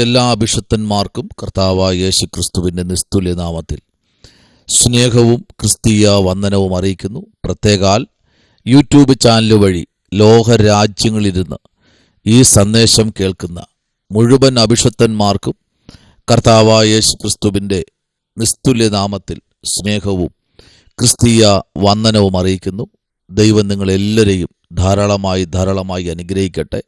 എല്ലാ അഭിഷക്തന്മാർക്കും കർത്താവായ യേശുക്രിസ്തുവിൻ്റെ നിസ്തുല്യ നാമത്തിൽ സ്നേഹവും ക്രിസ്തീയ വന്ദനവും അറിയിക്കുന്നു. പ്രത്യേകാൽ യൂട്യൂബ് ചാനൽ വഴി ലോകരാജ്യങ്ങളിലിരുന്ന് ഈ സന്ദേശം കേൾക്കുന്ന മുഴുവൻ അഭിഷക്തന്മാർക്കും കർത്താവായ യേശുക്രിസ്തുവിൻ്റെ നിസ്തുല്യ നാമത്തിൽ സ്നേഹവും ക്രിസ്തീയ വന്ദനവും അറിയിക്കുന്നു. ദൈവം നിങ്ങളെല്ലാവരെയും ധാരാളമായി അനുഗ്രഹിക്കട്ടെ.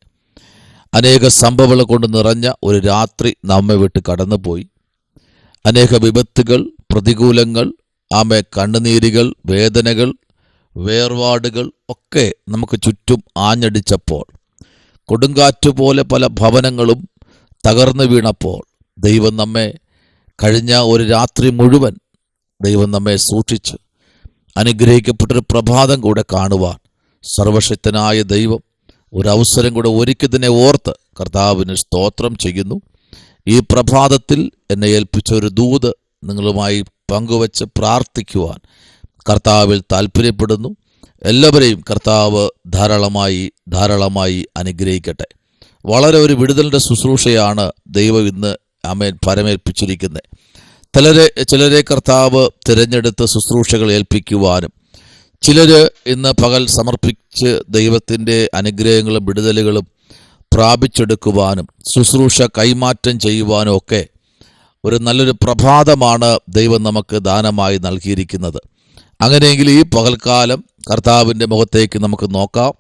അനേക സംഭവങ്ങൾ കൊണ്ട് നിറഞ്ഞ ഒരു രാത്രി നമ്മെ വിട്ട് കടന്നുപോയി. അനേക വിപത്തുകൾ, പ്രതികൂലങ്ങൾ, കണ്ണുനീരുകൾ, വേദനകൾ, വേർപാടുകൾ ഒക്കെ നമുക്ക് ചുറ്റും ആഞ്ഞടിച്ചപ്പോൾ, കൊടുങ്കാറ്റ് പോലെ പല ഭവനങ്ങളും തകർന്നു വീണപ്പോൾ, ദൈവം നമ്മെ കഴിഞ്ഞ ഒരു രാത്രി മുഴുവൻ ദൈവം നമ്മെ സൂക്ഷിച്ച് അനുഗ്രഹിക്കപ്പെട്ടൊരു പ്രഭാതം കൂടെ കാണുവാൻ സർവശക്തനായ ദൈവം ഒരവസരം കൂടെ ഒരുക്കിയതിനെ ഓർത്ത് കർത്താവിന് സ്തോത്രം ചെയ്യുന്നു. ഈ പ്രഭാതത്തിൽ എന്നെ ഏൽപ്പിച്ച ഒരു ദൂത് നിങ്ങളുമായി പങ്കുവച്ച് പ്രാർത്ഥിക്കുവാൻ കർത്താവിൽ താല്പര്യപ്പെടുന്നു. എല്ലാവരെയും കർത്താവ് ധാരാളമായി അനുഗ്രഹിക്കട്ടെ. വളരെ ഒരു വിടുതലിൻ്റെ ശുശ്രൂഷയാണ് ദൈവം ഇന്ന് പരമേൽപ്പിച്ചിരിക്കുന്നത്. ചിലരെ കർത്താവ് തിരഞ്ഞെടുത്ത് ശുശ്രൂഷകൾ ഏൽപ്പിക്കുവാനും, ചിലർ ഇന്ന് പകൽ സമർപ്പിച്ച് ദൈവത്തിൻ്റെ അനുഗ്രഹങ്ങളും വിടുതലുകളും പ്രാപിച്ചെടുക്കുവാനും ശുശ്രൂഷ കൈമാറ്റം ചെയ്യുവാനും ഒക്കെ ഒരു നല്ലൊരു പ്രഭാതമാണ് ദൈവം നമുക്ക് ദാനമായി നൽകിയിരിക്കുന്നത്. അങ്ങനെയെങ്കിൽ ഈ പകൽക്കാലം കർത്താവിൻ്റെ മുഖത്തേക്ക് നമുക്ക് നോക്കാം.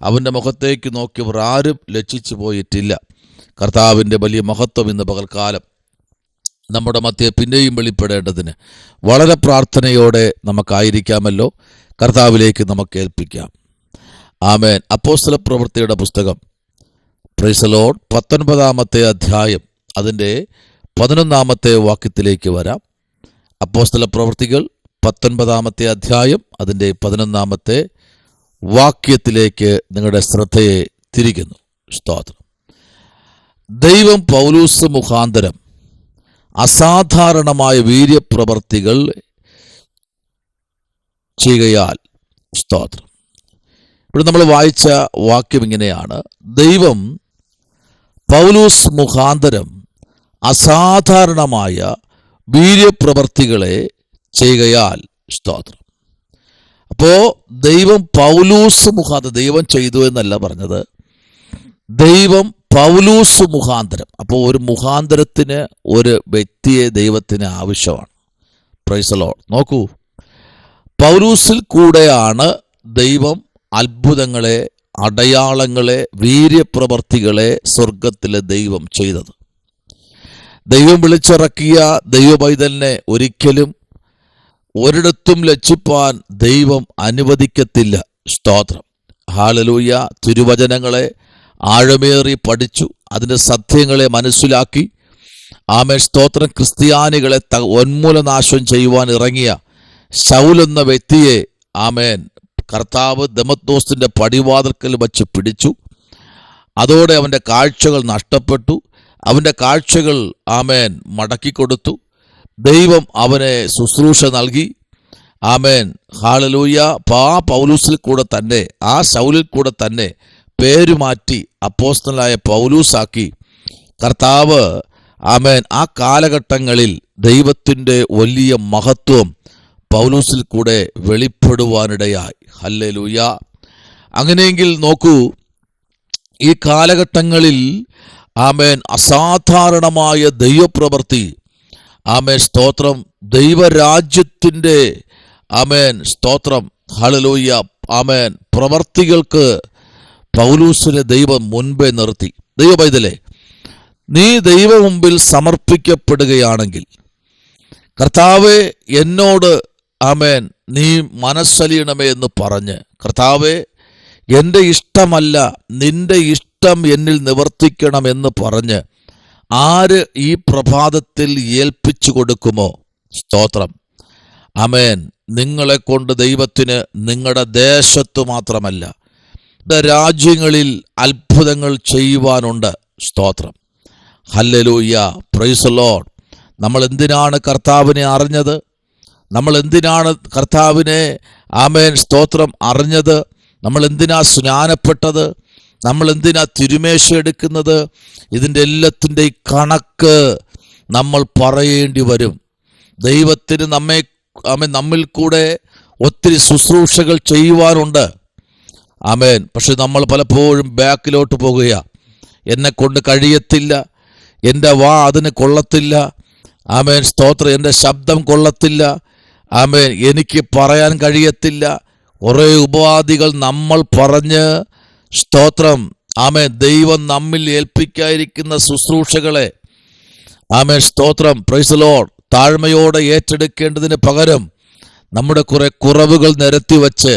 അവൻ്റെ മുഖത്തേക്ക് നോക്കിയവർ ആരും ലജ്ജിച്ചു പോയിട്ടില്ല. കർത്താവിൻ്റെ വലിയ മഹത്വം ഇന്ന് പകൽക്കാലം നമ്മുടെ മധ്യേ പിന്നെയും വെളിപ്പെടേണ്ടതിന് വളരെ പ്രാർത്ഥനയോടെ നമുക്കായിരിക്കാമല്ലോ. കർത്താവിലേക്ക് നമുക്ക് ഏൽപ്പിക്കാം. ആമേൻ. അപ്പോസ്തല പ്രവൃത്തിയുടെ പുസ്തകം പ്രൈസ് ദി ലോർഡ് 19-ാമത്തെ അധ്യായം അതിൻ്റെ 11-ാമത്തെ വാക്യത്തിലേക്ക് വരാം. അപ്പോസ്തല പ്രവൃത്തികൾ 19-ാമത്തെ അധ്യായം അതിൻ്റെ 11-ാമത്തെ വാക്യത്തിലേക്ക് നിങ്ങളുടെ ശ്രദ്ധയെ തിരിക്കുന്നു. സ്തോത്രം. ദൈവം പൗലൂസ് മുഖാന്തരം അസാധാരണമായ വീര്യപ്രവർത്തികൾ ചെയ്യുകയാൽ. സ്തോത്രം. ഇവിടെ നമ്മൾ വായിച്ച വാക്യം ഇങ്ങനെയാണ്: ദൈവം പൗലൂസ് മുഖാന്തരം അസാധാരണമായ വീര്യപ്രവർത്തികളെ ചെയ്യുകയാൽ. സ്തോത്രം. അപ്പോൾ ദൈവം പൗലൂസ് മുഖാന്തരം, ദൈവം ചെയ്തു എന്നല്ല പറഞ്ഞത്, ദൈവം പൗലൂസ് മുഖാന്തരം. അപ്പോൾ ഒരു മുഖാന്തരത്തിന് ഒരു വ്യക്തിയെ ദൈവത്തിന് ആവശ്യമാണ്. Price the Lord. നോക്കൂ, പൗലൂസിൽ കൂടെയാണ് ദൈവം അത്ഭുതങ്ങളെ, അടയാളങ്ങളെ, വീര്യപ്രവർത്തികളെ സ്വർഗത്തിലെ ദൈവം ചെയ്തത്. ദൈവം വിളിച്ചിറക്കിയ ദൈവപൈതലിനെ ഒരിക്കലും ഒരിടത്തും ലജ്ജിപ്പാൻ ദൈവം അനുവദിക്കത്തില്ല. സ്തോത്രം. ഹല്ലേലൂയ. തിരുവചനങ്ങളെ ആഴമേറി പഠിച്ചു, അതിൻ്റെ സത്യങ്ങളെ മനസ്സിലാക്കി, സ്തോത്രം, ക്രിസ്ത്യാനികളെ ഉന്മൂലനാശം ചെയ്യുവാൻ ഇറങ്ങിയ ശൗൽ എന്ന വ്യക്തിയെ കർത്താവ് ദമസ്കോസിന്റെ പടിവാതിൽക്കൽ വച്ച് പിടിച്ചു. അതോടെ അവൻ്റെ കാഴ്ചകൾ നഷ്ടപ്പെട്ടു. അവൻ്റെ കാഴ്ചകൾ മടക്കിക്കൊടുത്തു. ദൈവം അവനെ ശുശ്രൂഷ നൽകി. ഹല്ലേലൂയ. പൗലൂസിൽ കൂടെ തന്നെ, ആ ശൗലിൽ കൂടെ തന്നെ പേരുമാറ്റി അപ്പോസ്തലനായ പൗലൂസാക്കി കർത്താവ് ആ കാലഘട്ടങ്ങളിൽ ദൈവത്തിൻ്റെ വലിയ മഹത്വം പൗലൂസിൽ കൂടെ വെളിപ്പെടുവാനിടയായി. ഹല്ലേലൂയ. അങ്ങനെയെങ്കിൽ നോക്കൂ, ഈ കാലഘട്ടങ്ങളിൽ അസാധാരണമായ ദൈവപ്രവൃത്തി, സ്തോത്രം, ദൈവരാജ്യത്തിൻ്റെ സ്തോത്രം, ഹല്ലേലൂയ, പ്രവർത്തികൾക്ക് പൗലൂസിനെ ദൈവം മുൻപേ നിർത്തി. ദൈവപൈതലേ, നീ ദൈവ മുമ്പിൽ സമർപ്പിക്കപ്പെടുകയാണെങ്കിൽ, കർത്താവേ എന്നോട് നീ മനസ്സലിയണമേ എന്ന് പറഞ്ഞ്, കർത്താവേ എൻ്റെ ഇഷ്ടമല്ല നിന്റെ ഇഷ്ടം എന്നിൽ നിവർത്തിക്കണമെന്ന് പറഞ്ഞ് ആര് ഈ പ്രഭാതത്തിൽ ഏൽപ്പിച്ചു കൊടുക്കുമോ, സ്തോത്രം, നിങ്ങളെ കൊണ്ട് ദൈവത്തിന് നിങ്ങളുടെ ദേശത്തു മാത്രമല്ല രാജ്യങ്ങളിൽ അത്ഭുതങ്ങൾ ചെയ്യുവാനുണ്ട്. സ്തോത്രം. ഹല്ലേലൂയ. Price the Lord. നമ്മൾ എന്തിനാണ് കർത്താവിനെ അറിഞ്ഞത്? നമ്മൾ എന്തിനാണ് കർത്താവിനെ സ്തോത്രം അറിഞ്ഞത്? നമ്മൾ എന്തിനാ സ്നാനപ്പെട്ടത്? നമ്മൾ എന്തിനാ തിരുമേശ എടുക്കുന്നത്? ഇതിൻ്റെ എല്ലാത്തിൻ്റെയും കണക്ക് നമ്മൾ പറയേണ്ടി വരും. ദൈവത്തിന് നമ്മിൽ കൂടെ ഒത്തിരി ശുശ്രൂഷകൾ ചെയ്യുവാനുണ്ട്. ആമേൻ. പക്ഷെ നമ്മൾ പലപ്പോഴും ബാക്കിലോട്ട് പോകുകയാണ്. എന്നെ കൊണ്ട് കഴിയത്തില്ല, എൻ്റെ വാ അതിന് കൊള്ളത്തില്ല, ആമേൻ, സ്തോത്രം, എൻ്റെ ശബ്ദം കൊള്ളത്തില്ല, ആമേൻ, എനിക്ക് പറയാൻ കഴിയത്തില്ല. കുറേ ഉപാധികൾ നമ്മൾ പറഞ്ഞ്, സ്തോത്രം, ആമേൻ, ദൈവം നമ്മിൽ ഏൽപ്പിക്കാതിരിക്കുന്ന ശുശ്രൂഷകളെ, ആമേൻ, സ്തോത്രം, പ്രൈസ് ദി ലോർഡ്, താഴ്മയോടെ ഏറ്റെടുക്കേണ്ടതിന് പകരം നമ്മുടെ കുറെ കുറവുകൾ നിരത്തി വച്ച്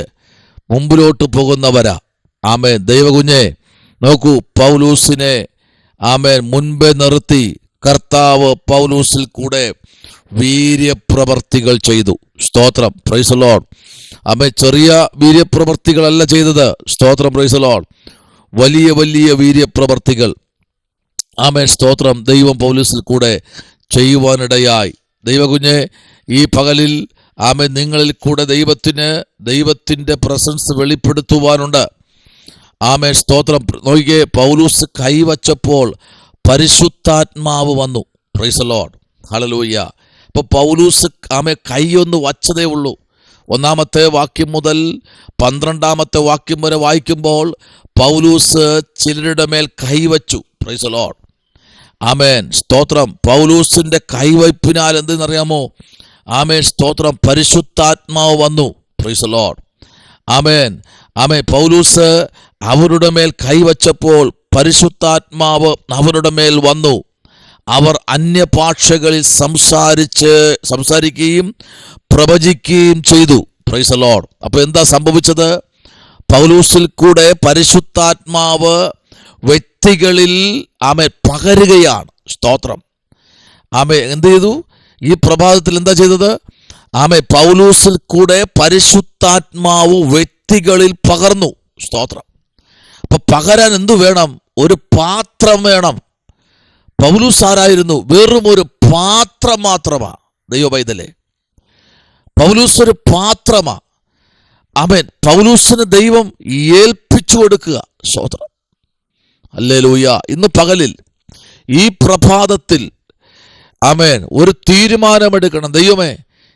മുമ്പിലോട്ട് പോകുന്നവരാ. ആമേൻ. ദൈവകുഞ്ഞെ നോക്കൂ, പൗലൂസിനെ ആമേൻ മുൻപേ നിർത്തി കർത്താവ് പൗലൂസിൽ കൂടെ വീര്യപ്രവർത്തികൾ ചെയ്തു. സ്തോത്രം, പ്രൈസ് ദി ലോർഡ്. ആമേൻ. ചെറിയ വീര്യപ്രവർത്തികളല്ല ചെയ്തത്. സ്തോത്രം, പ്രൈസ് ദി ലോർഡ്. വലിയ വലിയ വീര്യപ്രവർത്തികൾ, ആമേൻ, സ്തോത്രം, ദൈവം പൗലൂസിൽ കൂടെ ചെയ്യുവാനിടയായി. ദൈവകുഞ്ഞെ, ഈ പകലിൽ ആമേൻ നിങ്ങളിൽ കൂടെ ദൈവത്തിൻ്റെ പ്രസൻസ് വെളിപ്പെടുത്തുവാനുണ്ട്. ആമേൻ, സ്തോത്രം. നോക്കിക്കേ, പൗലൂസ് കൈവച്ചപ്പോൾ പരിശുദ്ധാത്മാവ് വന്നു. Price the Lord, hallelujah. അപ്പോൾ പൗലൂസ് ആമേൻ കൈയൊന്ന് വച്ചതേ ഉള്ളൂ. 1-ാമത്തെ വാക്യം മുതൽ 12-ാമത്തെ വാക്യം വരെ വായിക്കുമ്പോൾ പൗലൂസ് ചിലരുടെ മേൽ കൈവച്ചു. പ്രൈസ് ദി ലോർഡ്, ആമേൻ, സ്തോത്രം. പൗലൂസിന്റെ കൈവയ്പിനാൽ എന്തെന്നറിയാമോ? ആമേൻ, സ്തോത്രം, പരിശുദ്ധാത്മാവ് വന്നു. പ്രൈസ് ദി ലോർഡ്, ആമേൻ, ആമേൻ. പൗലൂസ് അവരുടെ മേൽ കൈവച്ചപ്പോൾ പരിശുദ്ധാത്മാവ് അവരുടെ മേൽ വന്നു. അവർ അന്യഭാഷകളിൽ സംസാരിക്കുകയും പ്രവചിക്കുകയും ചെയ്തു. Price the Lord. അപ്പോൾ എന്താ സംഭവിച്ചത്? പൗലൂസിൽ കൂടെ പരിശുദ്ധാത്മാവ് വ്യക്തികളിൽ ആമേൻ പകരുകയാണ്. സ്തോത്രം, ആമേൻ. എന്ത് ചെയ്തു? ഈ പ്രഭാതത്തിൽ എന്താ ചെയ്തത്? ആമേൻ, പൗലൂസിൽ കൂടെ പരിശുദ്ധാത്മാവ് വ്യക്തികളിൽ പകർന്നു. സ്തോത്രം. അപ്പൊ പകരാൻ എന്തു വേണം? ഒരു പാത്രം വേണം. പൗലൂസ് ആരായിരുന്നു? വെറും ഒരു പാത്രം മാത്രമാ. ദൈവപൈതലേ, പൗലൂസ് ഒരു പാത്രമാ. ആമേൻ. പൗലൂസിന് ദൈവം ഏൽപ്പിച്ചു കൊടുക്കുക. സ്തോത്രം, ഹല്ലേലൂയ. ഇന്ന് പകലിൽ, ഈ പ്രഭാതത്തിൽ, ആമേൻ, ഒരു തീരുമാനമെടുക്കണം. ദൈവമേ,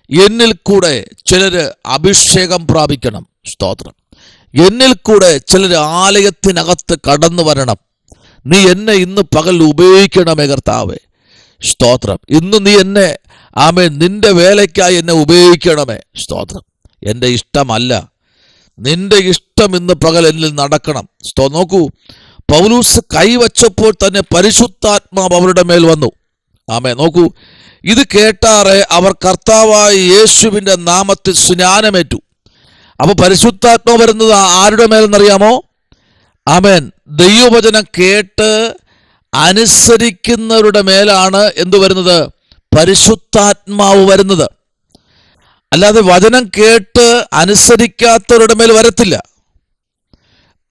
എന്നിൽ കൂടെ ചിലര് അഭിഷേകം പ്രാപിക്കണം. സ്തോത്രം. എന്നിൽ കൂടെ ചിലർ ആലയത്തിനകത്ത് കടന്നു വരണം. നീ എന്നെ ഇന്ന് പകൽ ഉപയോഗിക്കണമേ കർത്താവേ. സ്തോത്രം. ഇന്ന് നീ എന്നെ, ആമേൻ, നിന്റെ വേലയ്ക്കായി എന്നെ ഉപയോഗിക്കണമേ. സ്തോത്രം. എൻ്റെ ഇഷ്ടമല്ല, നിന്റെ ഇഷ്ടം ഇന്ന് പകൽ എന്നിൽ നടക്കണം. നോക്കൂ, പൗലൂസ് കൈവച്ചപ്പോൾ തന്നെ പരിശുദ്ധാത്മാവ് അവരുടെ മേൽ വന്നു. ആമേൻ. നോക്കൂ, ഇത് കേട്ടാറെ അവർ കർത്താവായ യേശുവിൻ്റെ നാമത്തിൽ സ്നാനമേറ്റു. അപ്പൊ പരിശുദ്ധാത്മാവ് വരുന്നത് ആരുടെ മേലെന്നറിയാമോ? ആമേൻ, ദൈവവചനം കേട്ട് അനുസരിക്കുന്നവരുടെ മേലാണ് എന്തു വരുന്നത്? പരിശുദ്ധാത്മാവ് വരുന്നത്. അല്ലാതെ വചനം കേട്ട് അനുസരിക്കാത്തവരുടെ മേൽ വരത്തില്ല.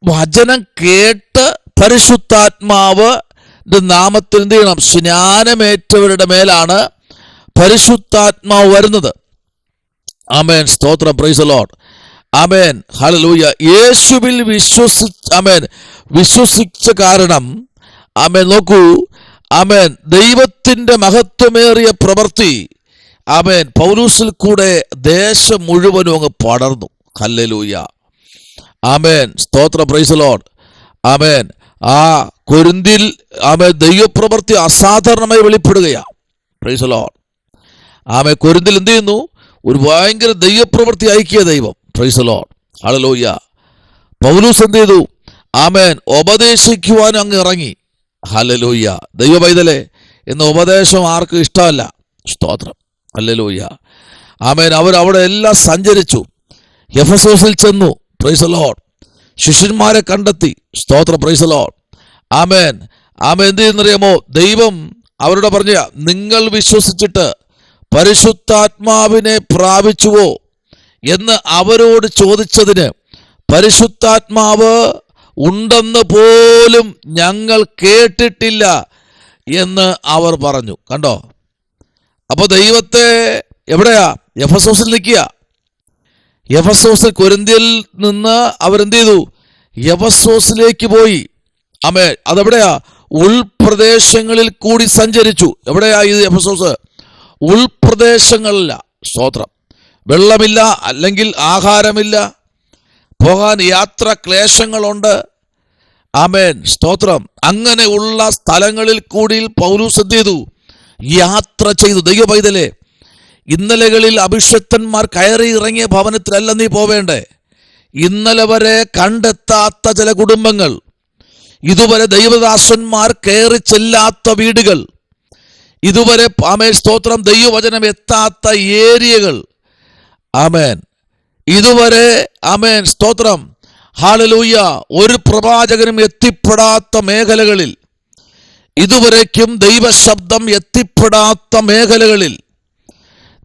വചനം കേട്ട് പരിശുദ്ധാത്മാവ് നാമത്തിൽ എന്ത് ചെയ്യണം? സ്നാനമേറ്റവരുടെ മേലാണ് പരിശുദ്ധാത്മാവ് വരുന്നത്. ആമേൻ, സ്തോത്രം, praise the Lord, amen, hallelujah. യേശുവിൽ വിശ്വസിച്ച കാരണം, ആമേൻ, നോക്കൂ, ആമേൻ, ദൈവത്തിന്റെ മഹത്വമേറിയ പ്രവൃത്തി, ആമേൻ, പൗലൂസിൽ കൂടെ ദേശം മുഴുവനും അങ്ങ് പടർന്നു. ഹല്ലേലൂയ, ആമേൻ, സ്തോത്രം, പ്രൈസ് ദി ലോർഡ്, ആമേൻ. ആ കൊരിന്തിൽ, ആമേൻ, ദൈവപ്രവൃത്തി അസാധാരണമായി വെളിപ്പെടുകയാണ്. പ്രൈസ് ദി ലോർഡ്, ആമേൻ. കൊരിന്തിൽ എന്ത് ചെയ്യുന്നു? ഒരു ഭയങ്കര ദൈവപ്രവൃത്തി അയക്കിയ ദൈവം. Price the Lord, hallelujah. Paulose എന്ത് ചെയ്തു? ആമേൻ, ഉപദേശിക്കുവാൻ അങ്ങ് ഇറങ്ങി. ഹല്ലേലൂയ. ദൈവപൈതലേ, ഇന്ന് ഉപദേശം ആർക്കും ഇഷ്ടമല്ല. സ്തോത്രം, ഹല്ലേലൂയ, ആമേൻ. അവരവിടെ എല്ലാം സഞ്ചരിച്ചു. എഫെസോസിൽ ചെന്നു. Price the Lord. ശിഷ്യന്മാരെ കണ്ടെത്തി. സ്തോത്രം, പ്രൈസ് ദി ലോർഡ്, ആമേൻ, ആമേൻ. എന്ത് ചെയ്യുന്നറിയാമോ? ദൈവം അവരോട് പറഞ്ഞ, നിങ്ങൾ വിശ്വസിച്ചിട്ട് പരിശുദ്ധാത്മാവിനെ പ്രാപിച്ചുവോ എന്ന് അവരോട് ചോദിച്ചതിന്, പരിശുദ്ധാത്മാവ് ഉണ്ടെന്ന് പോലും ഞങ്ങൾ കേട്ടിട്ടില്ല എന്ന് അവർ പറഞ്ഞു. കണ്ടോ? അപ്പൊ ദൈവത്തെ എവിടെയാ? എഫെസോസിൽ നിൽക്കുക. എഫെസോസിൽ, കൊരിന്ത്യയിൽ നിന്ന് അവരെന്ത് ചെയ്തു? എഫെസോസിലേക്ക് പോയി. ആമേൻ. അതെവിടെയാ? ഉൾപ്രദേശങ്ങളിൽ കൂടി സഞ്ചരിച്ചു. എവിടെയാ ഇത് എഫെസോസ്? ഉൾപ്രദേശങ്ങളില്ല. സ്തോത്രം. വെള്ളമില്ല, അല്ലെങ്കിൽ ആഹാരമില്ല, പോകാൻ യാത്ര ക്ലേശങ്ങളുണ്ട്. ആമേൻ. സ്തോത്രം. അങ്ങനെയുള്ള സ്ഥലങ്ങളിൽ കൂടി പൗലോസ് എന്ത് ചെയ്തു? യാത്ര ചെയ്തു. ദൈവ പൈതലേ, ഇന്നലകളിൽ അഭിഷക്തന്മാർ കയറി ഇറങ്ങിയ ഭവനത്തിലല്ല നീ പോവേണ്ടേ. ഇന്നലെ വരെ കണ്ടെത്താത്ത ചില കുടുംബങ്ങൾ, ഇതുവരെ ദൈവദാസന്മാർ കയറി ചെല്ലാത്ത വീടുകൾ, ഇതുവരെ ആമേൻ സ്തോത്രം ദൈവവചനം എത്താത്ത ഏരിയകൾ, ആമേൻ, ഇതുവരെ ആമേൻ സ്തോത്രം ഹല്ലേലൂയ ഒരു പ്രവാചകനും എത്തിപ്പെടാത്ത മേഖലകളിൽ, ഇതുവരേക്കും ദൈവശബ്ദം എത്തിപ്പെടാത്ത മേഖലകളിൽ,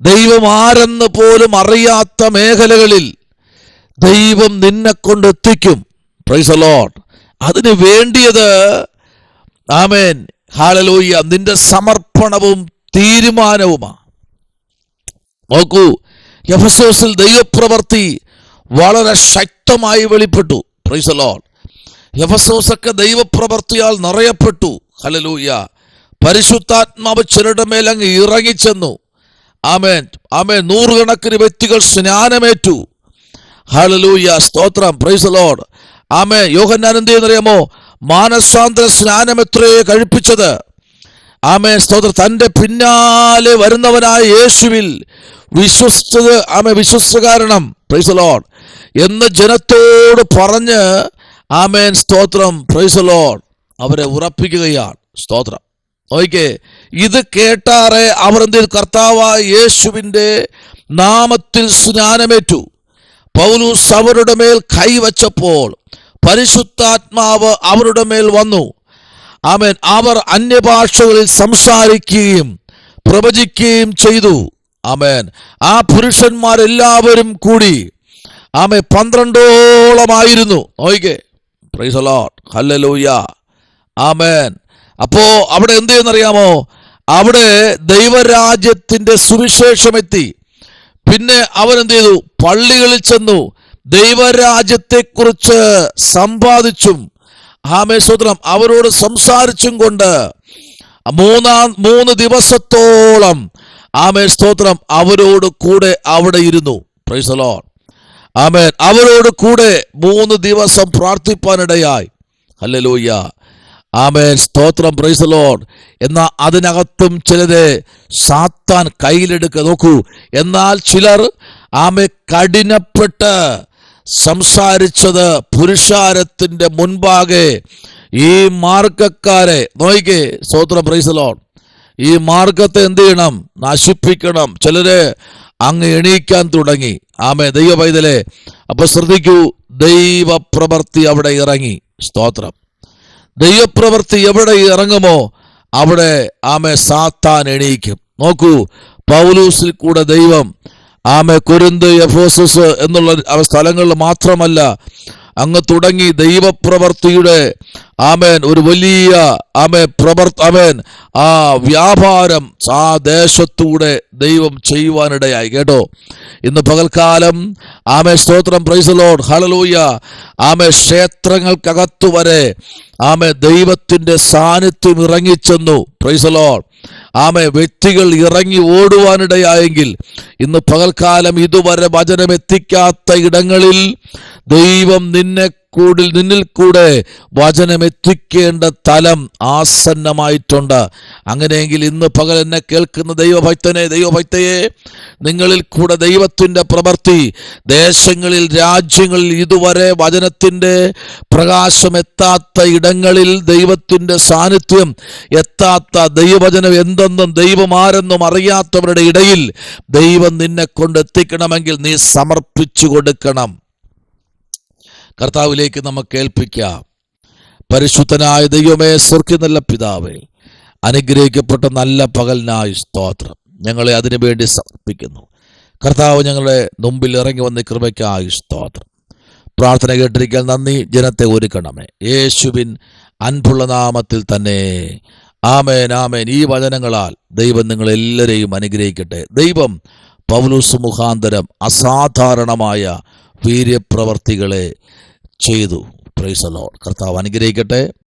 ദൈവം ആരെന്ന് പോലും അറിയാത്ത മേഖലകളിൽ ദൈവം നിന്നെ കൊണ്ട് എത്തിക്കും. Price the Lord. അതിന് വേണ്ടിയത് ആമേൻ ഹല്ലേലൂയ നിന്റെ സമർപ്പണവും തീരുമാനവുമാണ്. നോക്കൂ, എഫെസോസിൽ ദൈവപ്രവൃത്തി വളരെ ശക്തമായി വെളിപ്പെട്ടു. Praise the Lord. എഫെസോസൊക്കെ ദൈവപ്രവൃത്തിയാൽ നിറയപ്പെട്ടു. ഹല്ലേലൂയ. പരിശുദ്ധാത്മാവ് ചിലരുടെ മേൽ അങ്ങ് ഇറങ്ങിച്ചെന്നു. ആമേൻ. ആമേൻ. നൂറുകണക്കിന് വ്യക്തികൾ സ്നാനമേറ്റു. ഹല്ലേലൂയ. സ്തോത്രം. Praise the Lord. ആമേൻ. യോഹന്നാൻ എന്ത് ചെയ്യുന്നറിയാമോ? മാനസാന്തര സ്നാനം എത്രയോ കഴിപ്പിച്ചത്. ആമേൻ. സ്തോത്രം. തൻ്റെ പിന്നാലെ വരുന്നവനായ യേശുവിൽ വിശ്വസിച്ച കാരണം പ്രൈസ് ദി ലോർഡ് എന്ന് ജനത്തോട് പറഞ്ഞ് ആമേൻ സ്തോത്രം പ്രൈസ് ദി ലോർഡ് അവരെ ഉറപ്പിക്കുകയാണ്. സ്തോത്രം. ഓക്കെ, ഇത് കേട്ടാറെ അവർ എന്ത് ചെയ്തു? കർത്താവായ യേശുവിൻ്റെ നാമത്തിൽ സ്നാനമേറ്റു. പൗലോസ് അവരുടെ മേൽ കൈവച്ചപ്പോൾ പരിശുദ്ധാത്മാവ് അവരുടെ മേൽ വന്നു. ആമേൻ. അവർ അന്യഭാഷകളിൽ സംസാരിക്കുകയും പ്രവചിക്കുകയും ചെയ്തു. ആമേൻ. ആ പുരുഷന്മാരെല്ലാവരും കൂടി ആമേൻ 12ഓളമായിരുന്നു. Okay, praise the Lord. ഹല്ലേലൂയ. ആമേൻ. അപ്പോ അവിടെ എന്ത് ചെയ്യുന്നറിയാമോ? അവിടെ ദൈവരാജ്യത്തിന്റെ സുവിശേഷം എത്തി. പിന്നെ അവരെന്ത് ചെയ്തു? പള്ളികളിൽ ചെന്നു ദൈവരാജ്യത്തെക്കുറിച്ച് സമ്പാദിച്ചും ആമേൻ സ്തോത്രം അവരോട് സംസാരിച്ചും കൊണ്ട് 3 ദിവസത്തോളം ആമേൻ സ്തോത്രം അവരോട് കൂടെ അവിടെ ഇരുന്നു. Praise the Lord. ആമേൻ. അവരോട് കൂടെ 3 ദിവസം പ്രാർത്ഥിപ്പാനിടയായി. ഹല്ലേലൂയ. ആമേൻ സ്തോത്രം. Praise the Lord. എന്നാൽ അതിനകത്തും ചിലരെ സാത്താൻ കയ്യിലെടുക്കുക. നോക്കൂ, എന്നാൽ ചിലർ ആമേ കഠിനപ്പെട്ട് സംസാരിച്ചത് പുരുഷാരത്തിന്റെ മുൻപാകെ ഈ മാർഗക്കാരെ നോയിക്കേ. സ്തോത്രം. Praise the Lord. ഈ മാർഗത്തെ എന്ത് ചെയ്യണം? നശിപ്പിക്കണം. ചിലര് അങ്ങ് എണീക്കാൻ തുടങ്ങി. ആമേ ദൈവ പൈതലേ, അപ്പൊ ശ്രദ്ധിക്കൂ, ദൈവപ്രവൃത്തി അവിടെ ഇറങ്ങി. സ്തോത്രം. ദൈവപ്രവൃത്തി എവിടെ ഇറങ്ങുമോ അവിടെ ആമേ സാത്താൻ എണീക്കും. നോക്കൂ, പൗലൂസിൽ കൂടെ ദൈവം ആമേ കൊരിന്ത്, എഫെസോസ് എന്നുള്ള സ്ഥലങ്ങളിൽ മാത്രമല്ല അങ്ങ് തുടങ്ങി ദൈവപ്രവൃത്തിയുടെ ആമേൻ ഒരു വലിയ ആമേൻ ആ വ്യാപാരം ആ ദേശത്തൂടെ ദൈവം ചെയ്യുവാനിടയായി. കേട്ടോ, ഇന്ന് പകൽക്കാലം ആമേ സ്തോത്രം പ്രൈസ് ദി ലോർഡ് ഹല്ലേലൂയ ആമേ ക്ഷേത്രങ്ങൾക്കകത്തു വരെ ആമേ ദൈവത്തിന്റെ സാന്നിധ്യം ഇറങ്ങിച്ചെന്നു. Price the Lord. ആമേ വ്യക്തികൾ ഇറങ്ങി ഓടുവാനിടയായെങ്കിൽ ഇന്ന് പകൽക്കാലം ഇതുവരെ വചനം എത്തിക്കാത്ത ഇടങ്ങളിൽ ദൈവം നിന്നിൽ കൂടെ വചനം എത്തിക്കേണ്ട തലം ആസന്നമായിട്ടുണ്ട്. അങ്ങനെയെങ്കിൽ ഇന്ന് പകൽ എന്നെ കേൾക്കുന്ന ദൈവഭക്തയെ, നിങ്ങളിൽ കൂടെ ദൈവത്തിൻ്റെ പ്രവൃത്തി ദേശങ്ങളിൽ, രാജ്യങ്ങളിൽ ഇതുവരെ വചനത്തിൻ്റെ പ്രകാശം എത്താത്ത ഇടങ്ങളിൽ, ദൈവത്തിൻ്റെ സാന്നിധ്യം എത്താത്ത, ദൈവവചനം എന്തെന്നും ദൈവം ആരെന്നും അറിയാത്തവരുടെ ഇടയിൽ ദൈവം നിന്നെ കൊണ്ട് എത്തിക്കണമെങ്കിൽ നീ സമർപ്പിച്ചു കൊടുക്കണം. കർത്താവിലേക്ക് നമുക്ക് ഏൽപ്പിക്കാം. പരിശുദ്ധനായ ദൈവമേ, സ്വർഗ്ഗീയ നല്ല പിതാവേ, അനുഗ്രഹിക്കപ്പെട്ട നല്ല പകലിനായി സ്തോത്രം. ഞങ്ങളെ അതിനു വേണ്ടി സമർപ്പിക്കുന്നു. കർത്താവ് ഞങ്ങളുടെ മുമ്പിൽ ഇറങ്ങി വന്ന കൃപയ്ക്കായി സ്തോത്രം. പ്രാർത്ഥന കേട്ടിരിക്കാൻ നന്ദി. ജനത്തെ ഒരുക്കണമേ, യേശുവിൻ അൻപുള്ള നാമത്തിൽ തന്നെ. ആമേൻ, ആമേൻ. ഈ വചനങ്ങളാൽ ദൈവം നിങ്ങളെല്ലാവരെയും അനുഗ്രഹിക്കട്ടെ. ദൈവം പൗലോസ് മുഖാന്തരം അസാധാരണമായ വീര്യപ്രവർത്തികളെ ചെയ്തു. Price the Lord. കർത്താവ് അനുഗ്രഹിക്കട്ടെ.